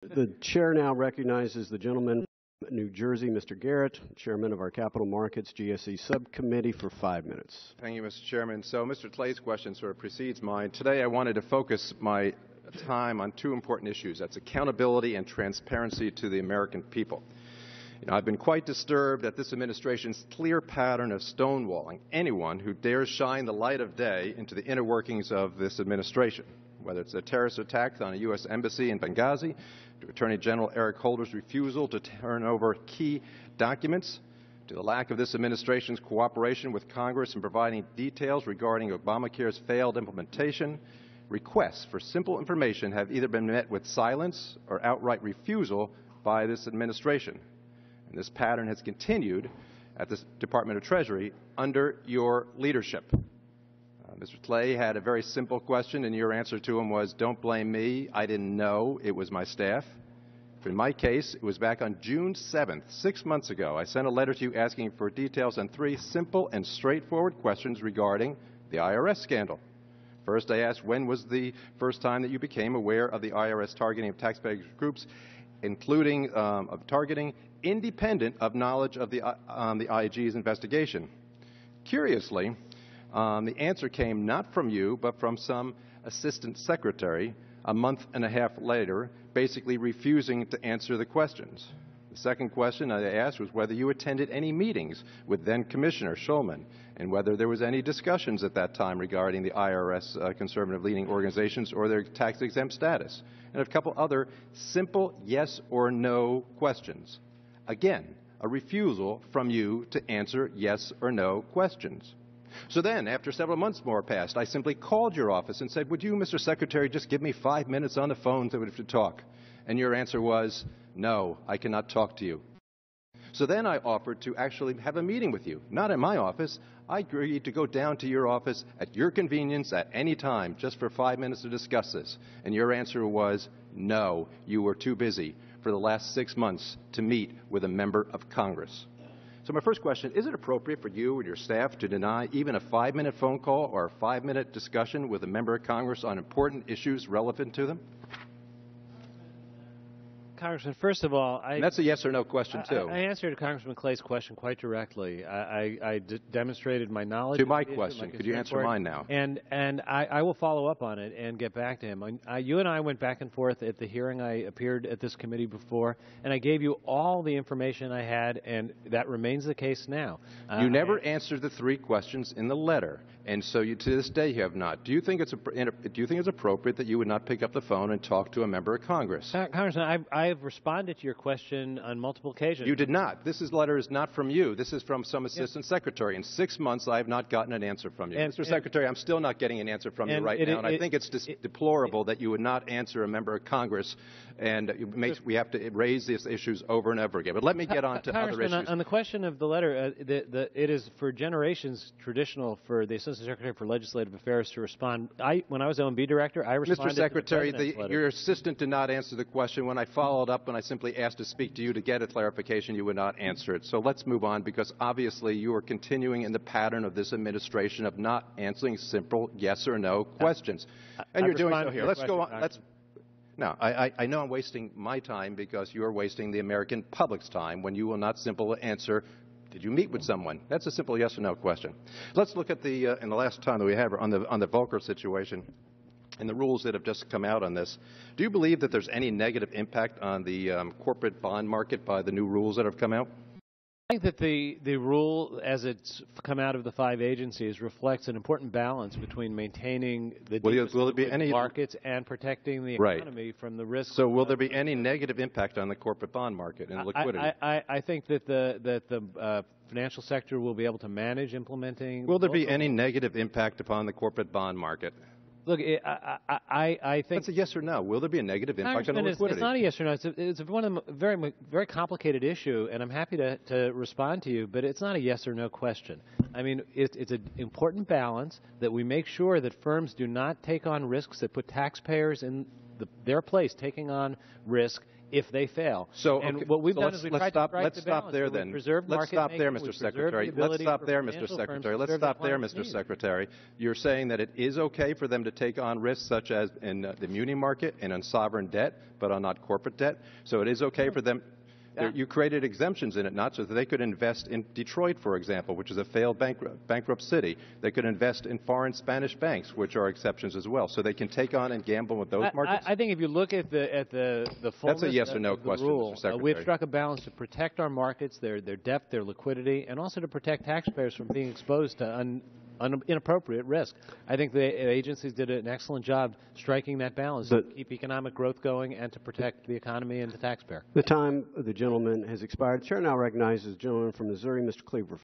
The chair now recognizes the gentleman from New Jersey, Mr. Garrett, chairman of our Capital Markets GSE Subcommittee, for 5 minutes. Thank you, Mr. Chairman. So Mr. Clay's question sort of precedes mine. Today I wanted to focus my time on two important issues. That's accountability and transparency to the American people. I've been quite disturbed at this administration's clear pattern of stonewalling anyone who dares shine the light of day into the inner workings of this administration, whether it's a terrorist attack on a U.S. embassy in Benghazi, to Attorney General Eric Holder's refusal to turn over key documents, to the lack of this administration's cooperation with Congress in providing details regarding Obamacare's failed implementation. Requests for simple information have either been met with silence or outright refusal by this administration. And this pattern has continued at the Department of Treasury under your leadership. Mr. Clay had a very simple question, and your answer to him was, "Don't blame me. I didn't know. It was my staff." In my case, it was back on June 7th, 6 months ago. I sent a letter to you asking for details on three simple and straightforward questions regarding the IRS scandal. First, I asked, when was the first time that you became aware of the IRS targeting of taxpayer groups, including of targeting independent of knowledge of the IG's investigation? Curiously, the answer came not from you, but from some assistant secretary a month and a half later, basically refusing to answer the questions. The second question I asked was whether you attended any meetings with then-Commissioner Schulman, and whether there was any discussions at that time regarding the IRS conservative leading organizations or their tax-exempt status, and a couple other simple yes or no questions. Again, a refusal from you to answer yes or no questions. So then, after several months more passed, I simply called your office and said, "Would you, Mr. Secretary, just give me 5 minutes on the phone to talk?" And your answer was, "No, I cannot talk to you." So then I offered to actually have a meeting with you, not in my office. I agreed to go down to your office at your convenience at any time, just for 5 minutes to discuss this. And your answer was, no, you were too busy for the last 6 months to meet with a member of Congress. So my first question, is it appropriate for you and your staff to deny even a 5-minute phone call or a 5-minute discussion with a member of Congress on important issues relevant to them? Congressman, first of all, and that's a yes or no question, too. I answered Congressman Clay's question quite directly. I demonstrated my knowledge. To my question. Could you answer mine now? And I will follow up on it and get back to him. You and I went back and forth at the hearing. I appeared at this committee before, and I gave you all the information I had, and that remains the case now. You never answered the three questions in the letter, and so you, to this day, you have not. Do you think it's appropriate that you would not pick up the phone and talk to a member of Congress? Congressman, I have responded to your question on multiple occasions. You did not. This letter is not from you. This is from some assistant secretary. In 6 months, I have not gotten an answer from you. Mr. Secretary, I'm still not getting an answer from you right now, and I think it's deplorable that you would not answer a member of Congress, and we have to raise these issues over and over again. But let me get on to other issues. On the question of the letter, it is for generations traditional for the Assistant Secretary for Legislative Affairs to respond. When I was OMB Director, I responded Mr. Secretary, to the letter. Your assistant did not answer the question. When I followed up and I simply asked to speak to you to get a clarification, you would not answer it. So let's move on, because obviously you are continuing in the pattern of this administration of not answering simple yes or no questions. And you're doing so here. Let's go on. No, I know I'm wasting my time because you're wasting the American public's time when you will not simply answer, did you meet with someone? That's a simple yes or no question. Let's look at in the last time that we have on the Volcker situation and the rules that have just come out on this. Do you believe that there's any negative impact on the corporate bond market by the new rules that have come out? I think that the rule, as it's come out of the 5 agencies, reflects an important balance between maintaining the markets and protecting the economy from the risks. So will there be any negative impact on the corporate bond market and liquidity? I think that the financial sector will be able to manage implementing. Will there be any negative impact upon the corporate bond market? Look, I think that's a yes or no. Will there be a negative impact on liquidity? It's not a yes or no. It's one of the very complicated issue, and I'm happy to respond to you. But it's not a yes or no question. I mean, it's an important balance that we make sure that firms do not take on risks that put taxpayers in their place taking on risk if they fail. So, and okay, what we've so done is we've tried to strike let's the stop balance. there So then. we've preserved Let's market stop there, making, Mr. we've preserved the Secretary. Let's ability stop for there, financial Mr. firms Secretary. to Let's serve their stop there, clients' Mr. needs. Secretary. You're saying that it is okay for them to take on risks such as in the muni market and on sovereign debt, but on not corporate debt. So it is okay for them. You created exemptions in it, not so that they could invest in Detroit, for example, which is a failed bankrupt city. They could invest in foreign Spanish banks, which are exceptions as well. So they can take on and gamble with those markets. I think if you look at the fullness That's a yes or no of the question, rule, Mr. Secretary. we've struck a balance to protect our markets, their depth, their liquidity, and also to protect taxpayers from being exposed to inappropriate risk. I think the agencies did an excellent job striking that balance to keep economic growth going and to protect the economy and the taxpayer. The time of the gentleman has expired. The chair now recognizes the gentleman from Missouri, Mr. Cleaver.